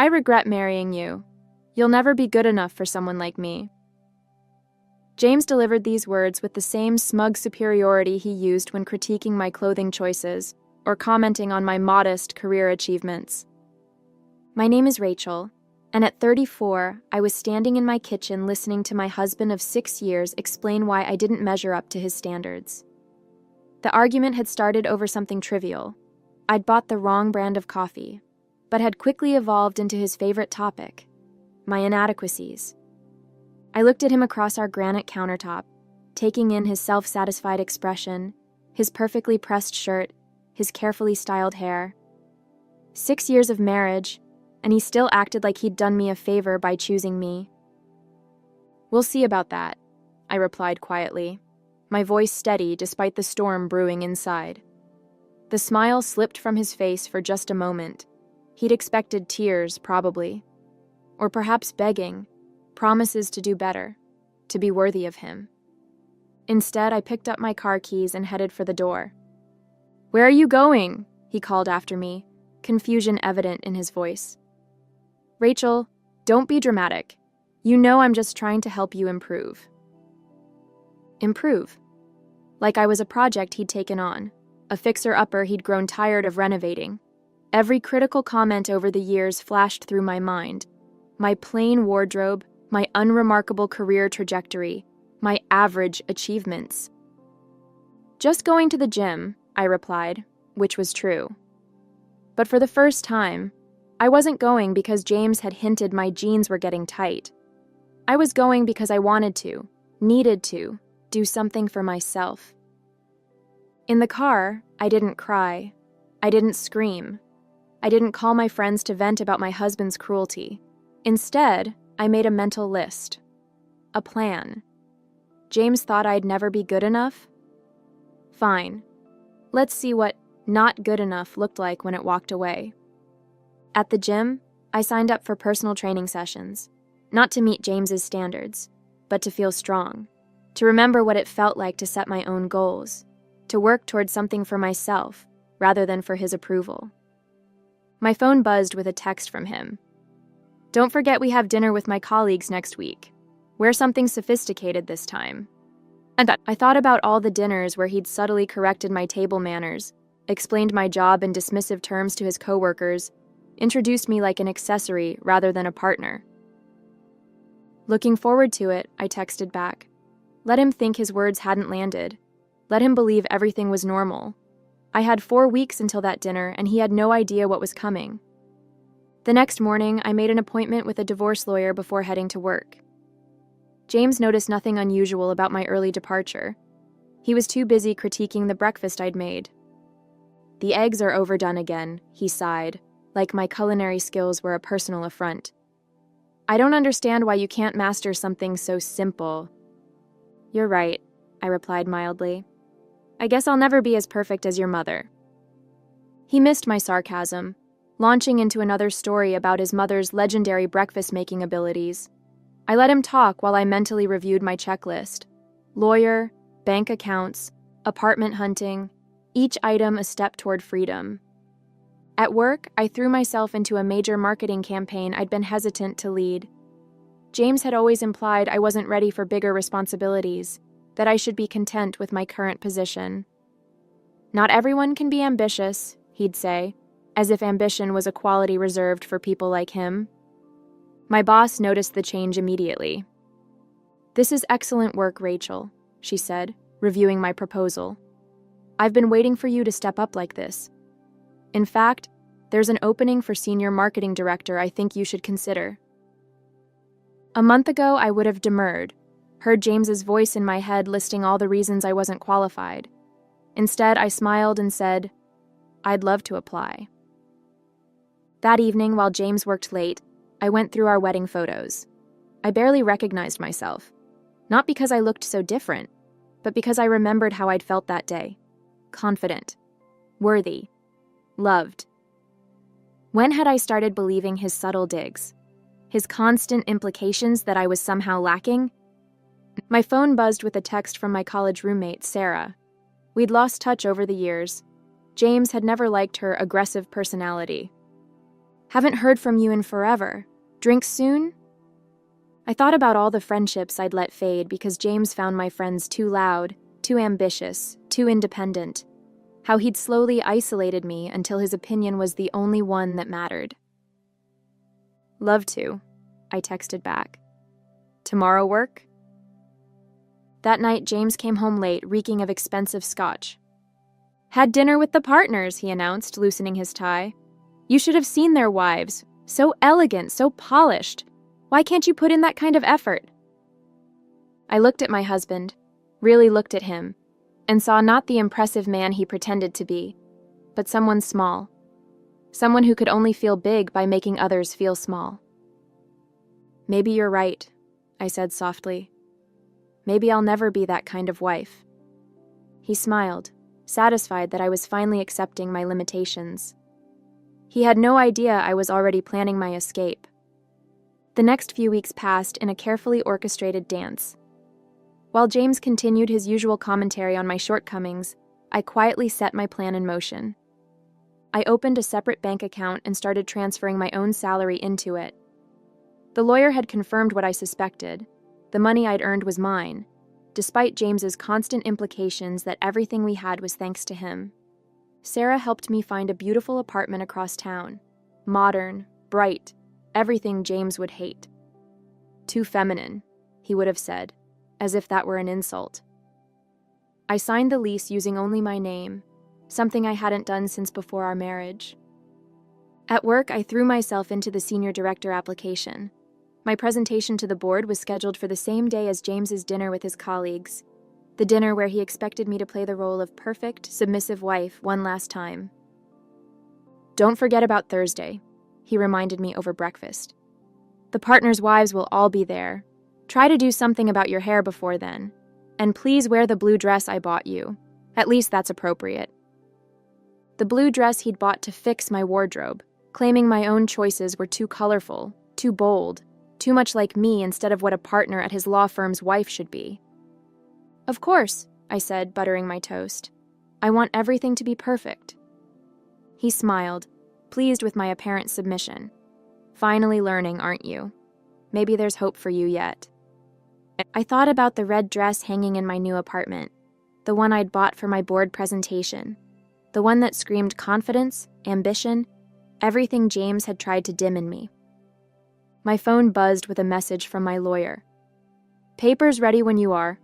regret marrying you. You'll never be good enough for someone like me." James delivered these words with the same smug superiority he used when critiquing my clothing choices or commenting on my modest career achievements. My name is Rachel, and at 34, I was standing in my kitchen listening to my husband of 6 years explain why I didn't measure up to his standards. The argument had started over something trivial. I'd bought the wrong brand of coffee, but had quickly evolved into his favorite topic, my inadequacies. I looked at him across our granite countertop, taking in his self-satisfied expression, his perfectly pressed shirt, his carefully styled hair. 6 years of marriage, and he still acted like he'd done me a favor by choosing me. "We'll see about that," I replied quietly, my voice steady despite the storm brewing inside. The smile slipped from his face for just a moment. He'd expected tears, probably. Or perhaps begging, promises to do better, to be worthy of him. Instead, I picked up my car keys and headed for the door. "Where are you going?" he called after me, confusion evident in his voice. "Rachel, don't be dramatic. You know I'm just trying to help you improve." Improve? Like I was a project he'd taken on, a fixer-upper he'd grown tired of renovating. Every critical comment over the years flashed through my mind. My plain wardrobe, my unremarkable career trajectory, my average achievements. "Just going to the gym," I replied, which was true. But for the first time, I wasn't going because James had hinted my jeans were getting tight. I was going because I wanted to, needed to, do something for myself. In the car, I didn't cry. I didn't scream. I didn't call my friends to vent about my husband's cruelty. Instead, I made a mental list. A plan. James thought I'd never be good enough? Fine. Let's see what not good enough looked like when it walked away. At the gym, I signed up for personal training sessions, not to meet James's standards, but to feel strong, to remember what it felt like to set my own goals, to work towards something for myself rather than for his approval. My phone buzzed with a text from him. "Don't forget we have dinner with my colleagues next week. Wear something sophisticated this time." And I thought about all the dinners where he'd subtly corrected my table manners, explained my job in dismissive terms to his coworkers, introduced me like an accessory rather than a partner. Looking forward to it, I texted back. Let him think his words hadn't landed. Let him believe everything was normal. I had 4 weeks until that dinner, and he had no idea what was coming. The next morning, I made an appointment with a divorce lawyer before heading to work. James noticed nothing unusual about my early departure. He was too busy critiquing the breakfast I'd made. "The eggs are overdone again," he sighed, like my culinary skills were a personal affront. "I don't understand why you can't master something so simple." "You're right," I replied mildly. "I guess I'll never be as perfect as your mother." He missed my sarcasm, launching into another story about his mother's legendary breakfast-making abilities. I let him talk while I mentally reviewed my checklist. Lawyer, bank accounts, apartment hunting, each item a step toward freedom. At work, I threw myself into a major marketing campaign I'd been hesitant to lead. James had always implied I wasn't ready for bigger responsibilities, that I should be content with my current position. "Not everyone can be ambitious," he'd say, as if ambition was a quality reserved for people like him. My boss noticed the change immediately. "This is excellent work, Rachel," she said, reviewing my proposal. "I've been waiting for you to step up like this. In fact, there's an opening for senior marketing director I think you should consider." A month ago, I would have demurred, heard James's voice in my head listing all the reasons I wasn't qualified. Instead, I smiled and said, "I'd love to apply." That evening, while James worked late, I went through our wedding photos. I barely recognized myself, not because I looked so different, but because I remembered how I'd felt that day. Confident, worthy, loved. When had I started believing his subtle digs? His constant implications that I was somehow lacking? My phone buzzed with a text from my college roommate, Sarah. We'd lost touch over the years. James had never liked her aggressive personality. Haven't heard from you in forever. Drinks soon? I thought about all the friendships I'd let fade because James found my friends too loud, too ambitious, too independent. How he'd slowly isolated me until his opinion was the only one that mattered. Love to, I texted back. Tomorrow work? That night, James came home late, reeking of expensive scotch. Had dinner with the partners, he announced, loosening his tie. You should have seen their wives. So elegant, so polished. Why can't you put in that kind of effort? I looked at my husband, really looked at him, and saw not the impressive man he pretended to be, but someone small. Someone who could only feel big by making others feel small. Maybe you're right, I said softly. Maybe I'll never be that kind of wife. He smiled, satisfied that I was finally accepting my limitations. He had no idea I was already planning my escape. The next few weeks passed in a carefully orchestrated dance. While James continued his usual commentary on my shortcomings, I quietly set my plan in motion. I opened a separate bank account and started transferring my own salary into it. The lawyer had confirmed what I suspected. The money I'd earned was mine, despite James's constant implications that everything we had was thanks to him. Sarah helped me find a beautiful apartment across town. Modern, bright, everything James would hate. Too feminine, he would have said, as if that were an insult. I signed the lease using only my name, something I hadn't done since before our marriage. At work, I threw myself into the senior director application. My presentation to the board was scheduled for the same day as James's dinner with his colleagues, the dinner where he expected me to play the role of perfect, submissive wife one last time. Don't forget about Thursday, he reminded me over breakfast. The partners' wives will all be there. Try to do something about your hair before then. And please wear the blue dress I bought you. At least that's appropriate. The blue dress he'd bought to fix my wardrobe, claiming my own choices were too colorful, too bold, too much like me instead of what a partner at his law firm's wife should be. Of course, I said, buttering my toast. I want everything to be perfect. He smiled, pleased with my apparent submission. Finally learning, aren't you? Maybe there's hope for you yet. I thought about the red dress hanging in my new apartment, the one I'd bought for my board presentation, the one that screamed confidence, ambition, everything James had tried to dim in me. My phone buzzed with a message from my lawyer. Papers ready when you are.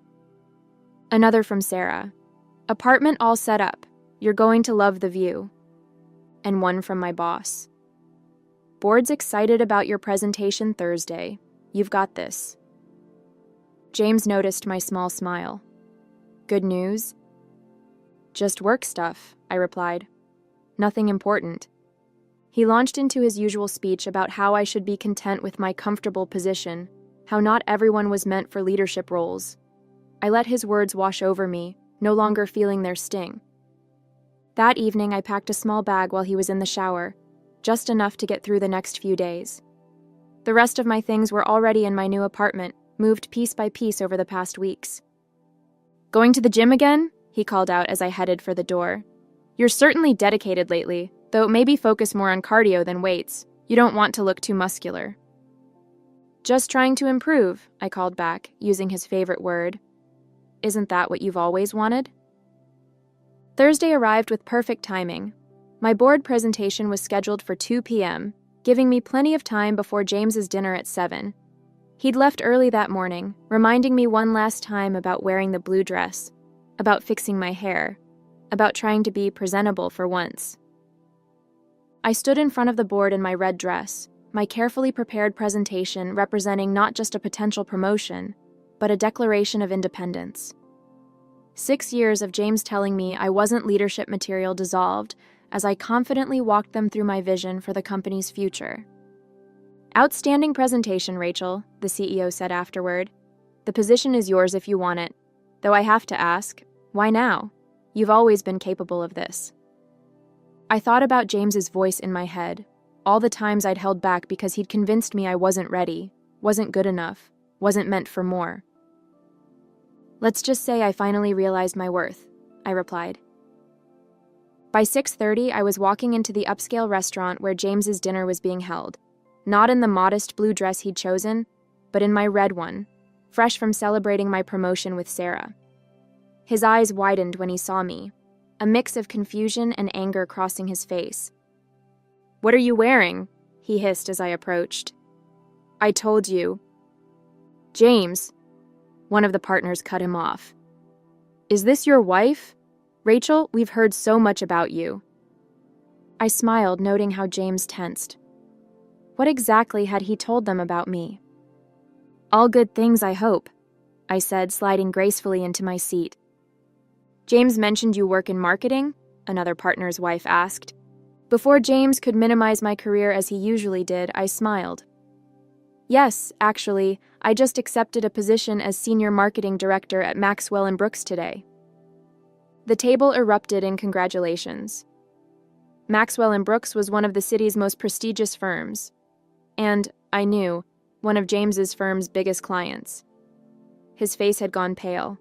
Another from Sarah. Apartment all set up. You're going to love the view. And one from my boss. Board's excited about your presentation Thursday. You've got this. James noticed my small smile. Good news? Just work stuff, I replied. Nothing important. He launched into his usual speech about how I should be content with my comfortable position, how not everyone was meant for leadership roles. I let his words wash over me, no longer feeling their sting. That evening, I packed a small bag while he was in the shower, just enough to get through the next few days. The rest of my things were already in my new apartment, moved piece by piece over the past weeks. Going to the gym again? He called out as I headed for the door. You're certainly dedicated lately, though maybe focus more on cardio than weights. You don't want to look too muscular. Just trying to improve, I called back, using his favorite word. Isn't that what you've always wanted? Thursday arrived with perfect timing. My board presentation was scheduled for 2 p.m., giving me plenty of time before James's dinner at 7. He'd left early that morning, reminding me one last time about wearing the blue dress, about fixing my hair, about trying to be presentable for once. I stood in front of the board in my red dress, my carefully prepared presentation representing not just a potential promotion, but a declaration of independence. 6 years of James telling me I wasn't leadership material dissolved as I confidently walked them through my vision for the company's future. Outstanding presentation, Rachel, the CEO said afterward. The position is yours if you want it, though I have to ask, why now? You've always been capable of this. I thought about James's voice in my head, all the times I'd held back because he'd convinced me I wasn't ready, wasn't good enough, wasn't meant for more. Let's just say I finally realized my worth, I replied. By 6:30, I was walking into the upscale restaurant where James's dinner was being held. Not in the modest blue dress he'd chosen, but in my red one, fresh from celebrating my promotion with Sarah. His eyes widened when he saw me, a mix of confusion and anger crossing his face. "What are you wearing?" he hissed as I approached. "I told you." "James," one of the partners cut him off. "Is this your wife? Rachel, we've heard so much about you." I smiled, noting how James tensed. What exactly had he told them about me? "All good things, I hope," I said, sliding gracefully into my seat. "James mentioned you work in marketing?" another partner's wife asked. Before James could minimize my career as he usually did, I smiled. "Yes, actually, I just accepted a position as senior marketing director at Maxwell & Brooks today." The table erupted in congratulations. Maxwell & Brooks was one of the city's most prestigious firms, and, I knew, one of James's firm's biggest clients. His face had gone pale.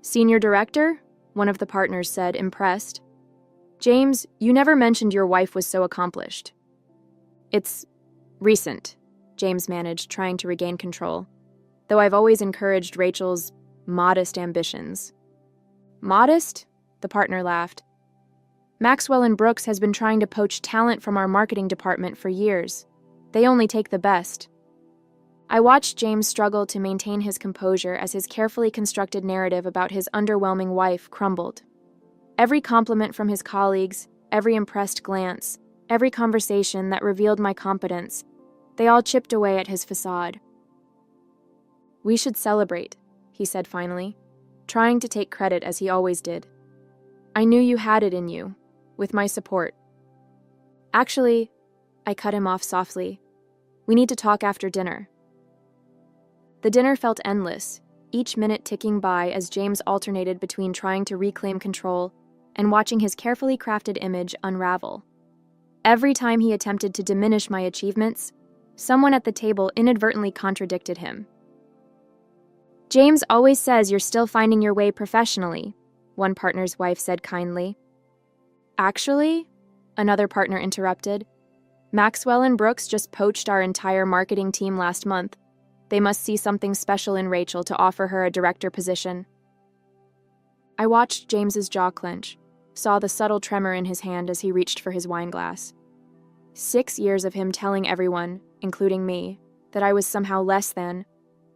"Senior director?" one of the partners said, impressed. "James, you never mentioned your wife was so accomplished." "It's recent," James managed, trying to regain control, though I've always encouraged Rachel's modest ambitions. "Modest?" the partner laughed. "Maxwell & Brooks has been trying to poach talent from our marketing department for years. They only take the best." I watched James struggle to maintain his composure as his carefully constructed narrative about his underwhelming wife crumbled. Every compliment from his colleagues, every impressed glance, every conversation that revealed my competence, they all chipped away at his facade. "We should celebrate," he said finally, trying to take credit as he always did. "I knew you had it in you, with my support." "Actually," I cut him off softly, "we need to talk after dinner." The dinner felt endless, each minute ticking by as James alternated between trying to reclaim control and watching his carefully crafted image unravel. Every time he attempted to diminish my achievements, someone at the table inadvertently contradicted him. "James always says you're still finding your way professionally," one partner's wife said kindly. "Actually," another partner interrupted, "Maxwell & Brooks just poached our entire marketing team last month. They must see something special in Rachel to offer her a director position." I watched James's jaw clench, saw the subtle tremor in his hand as he reached for his wine glass. 6 years of him telling everyone, including me, that I was somehow less than,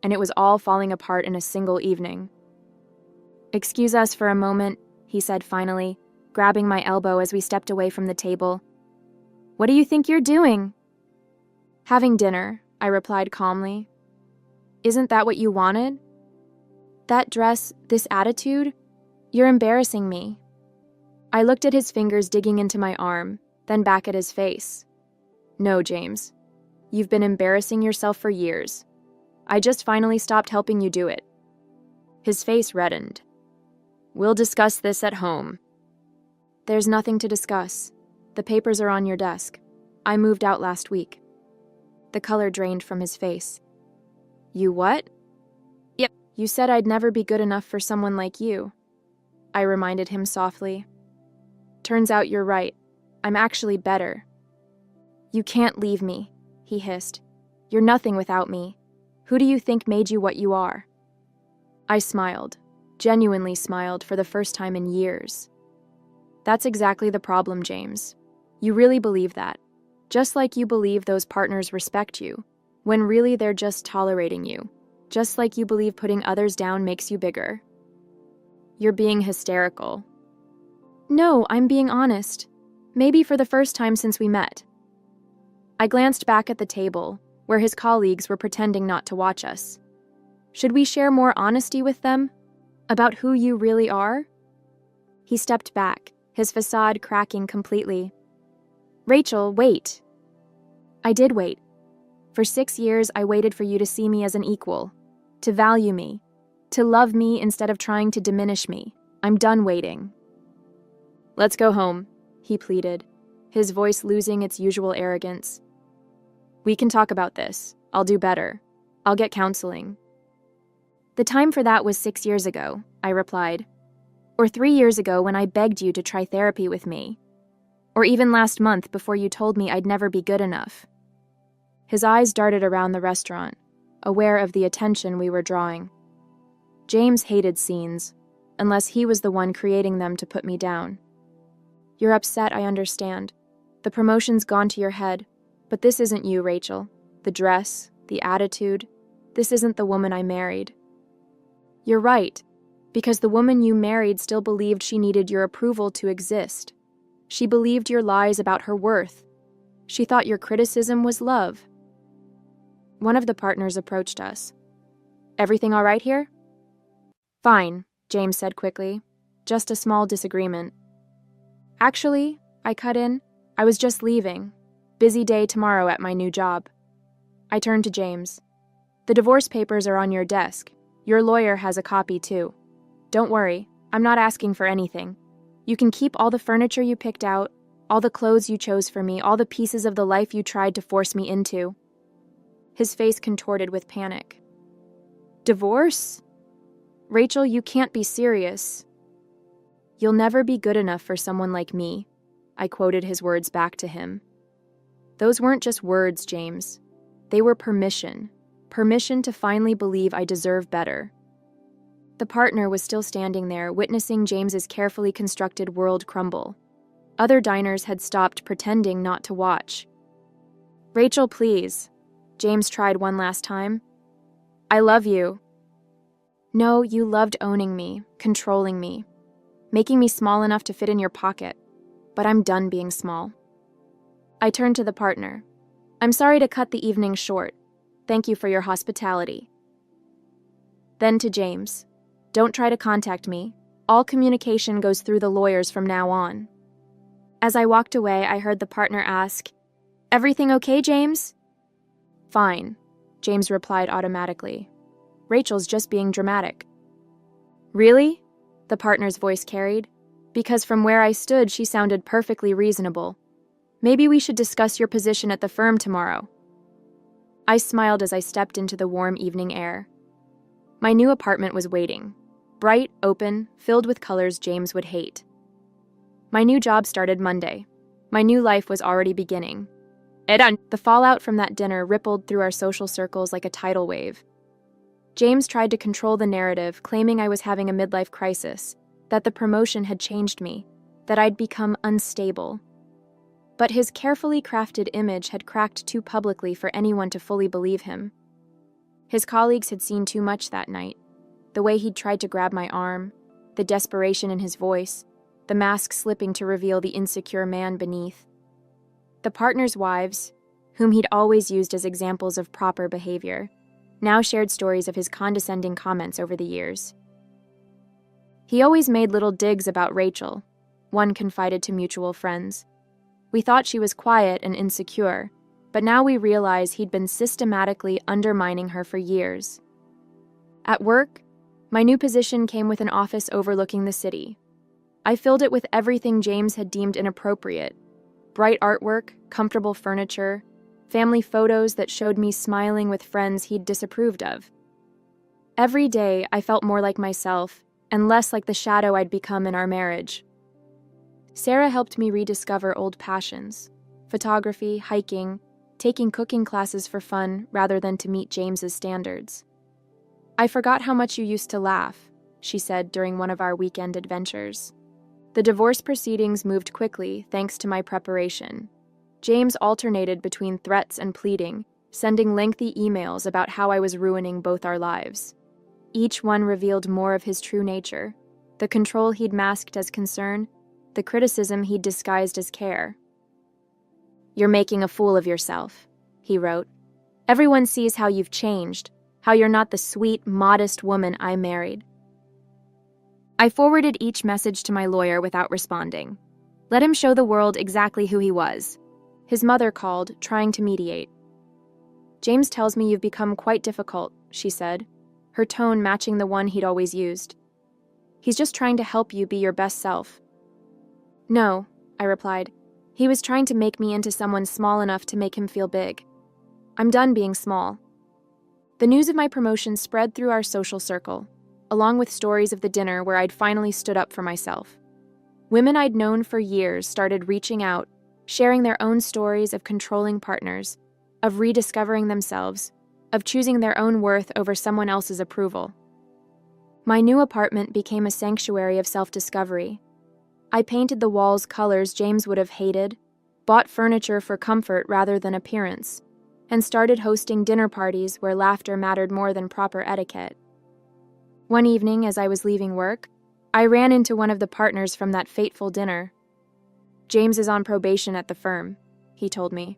and it was all falling apart in a single evening. "Excuse us for a moment," he said finally, grabbing my elbow as we stepped away from the table. "What do you think you're doing?" "Having dinner," I replied calmly. "Isn't that what you wanted?" "That dress, this attitude, you're embarrassing me." I looked at his fingers digging into my arm, then back at his face. "No, James. You've been embarrassing yourself for years. I just finally stopped helping you do it." His face reddened. "We'll discuss this at home." "There's nothing to discuss. The papers are on your desk. I moved out last week." The color drained from his face. "You what?" "Yep, you said I'd never be good enough for someone like you," I reminded him softly. "Turns out you're right. I'm actually better." "You can't leave me," he hissed. "You're nothing without me. Who do you think made you what you are?" I smiled, genuinely smiled for the first time in years. "That's exactly the problem, James. You really believe that. Just like you believe those partners respect you, when really they're just tolerating you. Just like you believe putting others down makes you bigger." "You're being hysterical." "No, I'm being honest. Maybe for the first time since we met." I glanced back at the table, where his colleagues were pretending not to watch us. "Should we share more honesty with them? About who you really are?" He stepped back, his facade cracking completely. "Rachel, wait." I did wait. For 6 years, I waited for you to see me as an equal, to value me, to love me instead of trying to diminish me. I'm done waiting. "Let's go home," he pleaded, his voice losing its usual arrogance. "We can talk about this. I'll do better. I'll get counseling." "The time for that was 6 years ago," I replied. Or 3 years ago when I begged you to try therapy with me. Or even last month before you told me I'd never be good enough. His eyes darted around the restaurant, aware of the attention we were drawing. James hated scenes, unless he was the one creating them to put me down. You're upset, I understand. The promotion's gone to your head, but this isn't you, Rachel. The dress, the attitude, this isn't the woman I married. You're right, because the woman you married still believed she needed your approval to exist. She believed your lies about her worth. She thought your criticism was love. One of the partners approached us. Everything all right here? Fine, James said quickly. Just a small disagreement. Actually, I cut in, I was just leaving. Busy day tomorrow at my new job. I turned to James. The divorce papers are on your desk. Your lawyer has a copy too. Don't worry, I'm not asking for anything. You can keep all the furniture you picked out, all the clothes you chose for me, all the pieces of the life you tried to force me into. His face contorted with panic. Divorce? Rachel, you can't be serious. You'll never be good enough for someone like me, I quoted his words back to him. Those weren't just words, James. They were permission. Permission to finally believe I deserve better. The partner was still standing there, witnessing James's carefully constructed world crumble. Other diners had stopped pretending not to watch. Rachel, please. James tried one last time. I love you. No, you loved owning me, controlling me, making me small enough to fit in your pocket. But I'm done being small. I turned to the partner. I'm sorry to cut the evening short. Thank you for your hospitality. Then to James. Don't try to contact me. All communication goes through the lawyers from now on. As I walked away, I heard the partner ask, Everything okay, James? Fine, James replied automatically. Rachel's just being dramatic. Really? The partner's voice carried. Because from where I stood, she sounded perfectly reasonable. Maybe we should discuss your position at the firm tomorrow. I smiled as I stepped into the warm evening air. My new apartment was waiting. Bright, open, filled with colors James would hate. My new job started Monday. My new life was already beginning. The fallout from that dinner rippled through our social circles like a tidal wave. James tried to control the narrative, claiming I was having a midlife crisis, that the promotion had changed me, that I'd become unstable. But his carefully crafted image had cracked too publicly for anyone to fully believe him. His colleagues had seen too much that night. The way he'd tried to grab my arm, the desperation in his voice, the mask slipping to reveal the insecure man beneath. The partners' wives, whom he'd always used as examples of proper behavior, now shared stories of his condescending comments over the years. He always made little digs about Rachel, one confided to mutual friends. We thought she was quiet and insecure, but now we realize he'd been systematically undermining her for years. At work, my new position came with an office overlooking the city. I filled it with everything James had deemed inappropriate: bright artwork, comfortable furniture, family photos that showed me smiling with friends he'd disapproved of. Every day, I felt more like myself and less like the shadow I'd become in our marriage. Sarah helped me rediscover old passions: photography, hiking, taking cooking classes for fun rather than to meet James's standards. I forgot how much you used to laugh, she said during one of our weekend adventures. The divorce proceedings moved quickly thanks to my preparation. James alternated between threats and pleading, sending lengthy emails about how I was ruining both our lives. Each one revealed more of his true nature: the control he'd masked as concern, the criticism he'd disguised as care. You're making a fool of yourself, he wrote. Everyone sees how you've changed, how you're not the sweet, modest woman I married. I forwarded each message to my lawyer without responding. Let him show the world exactly who he was. His mother called, trying to mediate. James tells me you've become quite difficult, she said, her tone matching the one he'd always used. He's just trying to help you be your best self. No, I replied. He was trying to make me into someone small enough to make him feel big. I'm done being small. The news of my promotion spread through our social circle. along with stories of the dinner where I'd finally stood up for myself. Women I'd known for years started reaching out, sharing their own stories of controlling partners, of rediscovering themselves, of choosing their own worth over someone else's approval. My new apartment became a sanctuary of self-discovery. I painted the walls colors James would have hated, bought furniture for comfort rather than appearance, and started hosting dinner parties where laughter mattered more than proper etiquette. One evening, as I was leaving work, I ran into one of the partners from that fateful dinner. "James is on probation at the firm," he told me.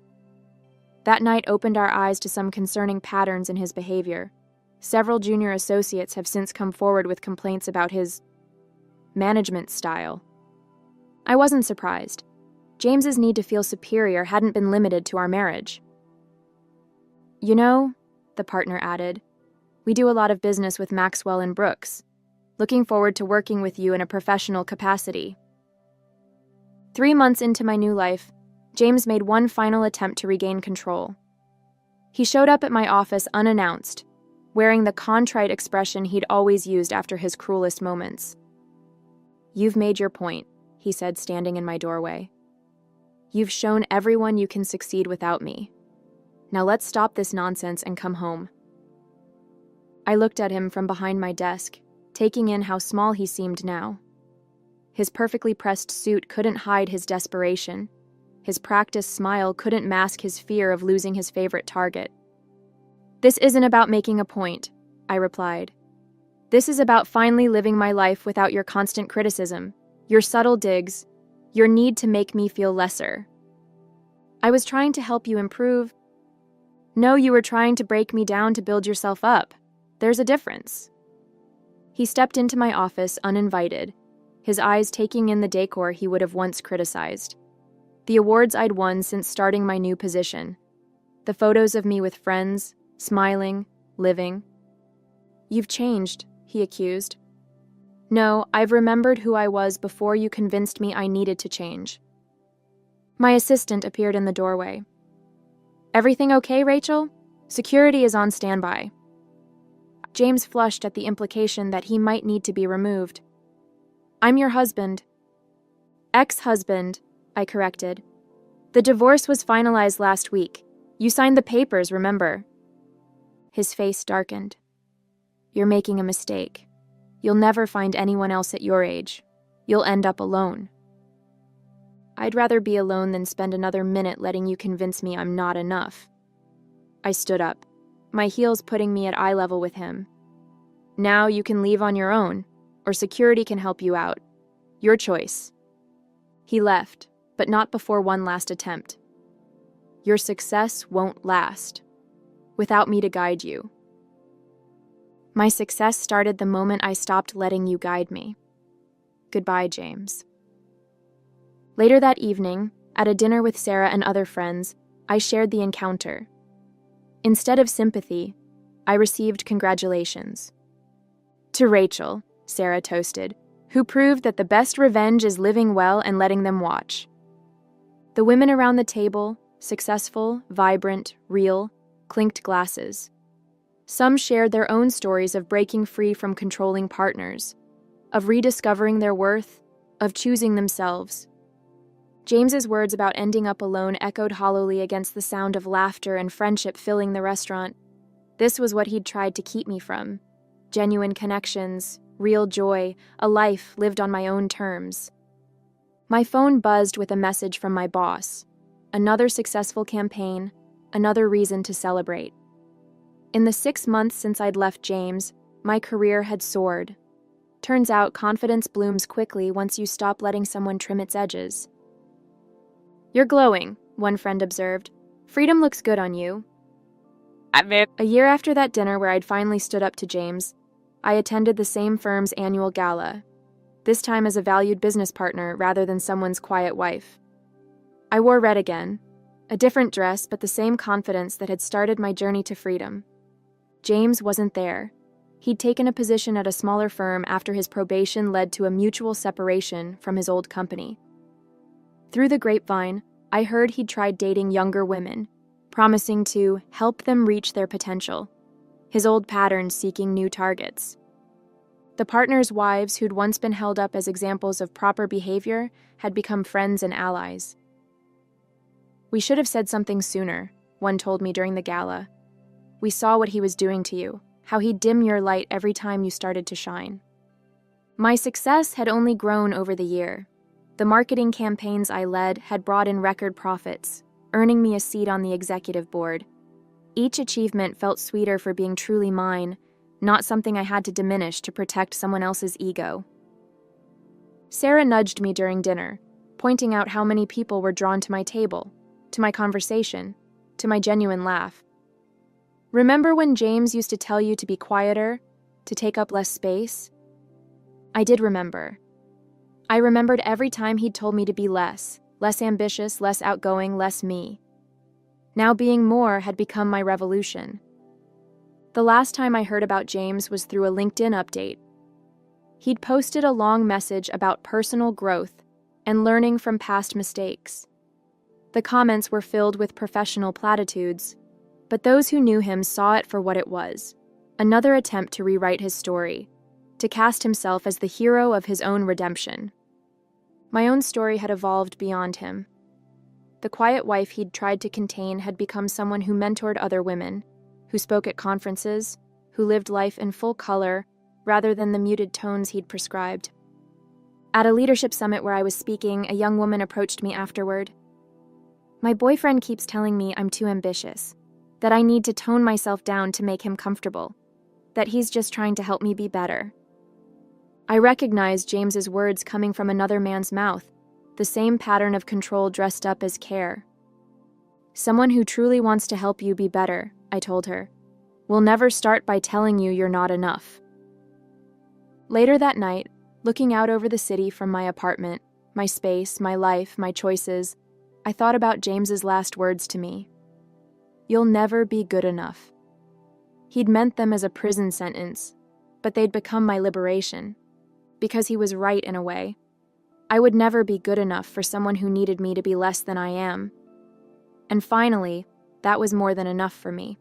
That night opened our eyes to some concerning patterns in his behavior. Several junior associates have since come forward with complaints about his management style. I wasn't surprised. James's need to feel superior hadn't been limited to our marriage. "You know," the partner added, "we do a lot of business with Maxwell and Brooks. Looking forward to working with you in a professional capacity." 3 months into my new life, James made one final attempt to regain control. He showed up at my office unannounced, wearing the contrite expression he'd always used after his cruelest moments. "You've made your point," he said, standing in my doorway. "You've shown everyone you can succeed without me. Now let's stop this nonsense and come home." I looked at him from behind my desk, taking in how small he seemed now. His perfectly pressed suit couldn't hide his desperation. His practiced smile couldn't mask his fear of losing his favorite target. "This isn't about making a point," I replied. "This is about finally living my life without your constant criticism, your subtle digs, your need to make me feel lesser." "I was trying to help you improve." "No, you were trying to break me down to build yourself up. There's a difference." He stepped into my office uninvited, his eyes taking in the decor he would have once criticized. The awards I'd won since starting my new position. The photos of me with friends, smiling, living. "You've changed," he accused. "No, I've remembered who I was before you convinced me I needed to change." My assistant appeared in the doorway. "Everything okay, Rachel? Security is on standby." James flushed at the implication that he might need to be removed. "I'm your husband." "Ex-husband," I corrected. "The divorce was finalized last week. You signed the papers, remember?" His face darkened. "You're making a mistake. You'll never find anyone else at your age. You'll end up alone." "I'd rather be alone than spend another minute letting you convince me I'm not enough." I stood up, my heels putting me at eye level with him. "Now you can leave on your own, or security can help you out. Your choice." He left, but not before one last attempt. "Your success won't last without me to guide you." My success started the moment I stopped letting you guide me. Goodbye, James. Later that evening, at a dinner with Sarah and other friends, I shared the encounter. Instead of sympathy, I received congratulations. "To Rachel," Sarah toasted, "who proved that the best revenge is living well and letting them watch." The women around the table, successful, vibrant, real, clinked glasses. Some shared their own stories of breaking free from controlling partners, of rediscovering their worth, of choosing themselves. James's words about ending up alone echoed hollowly against the sound of laughter and friendship filling the restaurant. This was what he'd tried to keep me from. Genuine connections, real joy, a life lived on my own terms. My phone buzzed with a message from my boss. Another successful campaign, another reason to celebrate. In the 6 months since I'd left James, my career had soared. Turns out confidence blooms quickly once you stop letting someone trim its edges. "You're glowing," one friend observed. "Freedom looks good on you." A year after that dinner where I'd finally stood up to James, I attended the same firm's annual gala, this time as a valued business partner rather than someone's quiet wife. I wore red again, a different dress but the same confidence that had started my journey to freedom. James wasn't there. He'd taken a position at a smaller firm after his probation led to a mutual separation from his old company. Through the grapevine, I heard he'd tried dating younger women, promising to help them reach their potential, his old patterns seeking new targets. The partners' wives who'd once been held up as examples of proper behavior had become friends and allies. "We should have said something sooner," one told me during the gala. "We saw what he was doing to you, how he'd dim your light every time you started to shine." My success had only grown over the year. The marketing campaigns I led had brought in record profits, earning me a seat on the executive board. Each achievement felt sweeter for being truly mine, not something I had to diminish to protect someone else's ego. Sarah nudged me during dinner, pointing out how many people were drawn to my table, to my conversation, to my genuine laugh. "Remember when James used to tell you to be quieter, to take up less space?" I did remember. I remembered every time he'd told me to be less ambitious, less outgoing, less me. Now being more had become my revolution. The last time I heard about James was through a LinkedIn update. He'd posted a long message about personal growth and learning from past mistakes. The comments were filled with professional platitudes, but those who knew him saw it for what it was, another attempt to rewrite his story, to cast himself as the hero of his own redemption. My own story had evolved beyond him. The quiet wife he'd tried to contain had become someone who mentored other women, who spoke at conferences, who lived life in full color rather than the muted tones he'd prescribed. At a leadership summit where I was speaking, a young woman approached me afterward. "My boyfriend keeps telling me I'm too ambitious, that I need to tone myself down to make him comfortable, that he's just trying to help me be better." I recognized James's words coming from another man's mouth, the same pattern of control dressed up as care. "Someone who truly wants to help you be better," I told her, "will never start by telling you you're not enough." Later that night, looking out over the city from my apartment, my space, my life, my choices, I thought about James's last words to me. "You'll never be good enough." He'd meant them as a prison sentence, but they'd become my liberation. Because he was right in a way. I would never be good enough for someone who needed me to be less than I am. And finally, that was more than enough for me.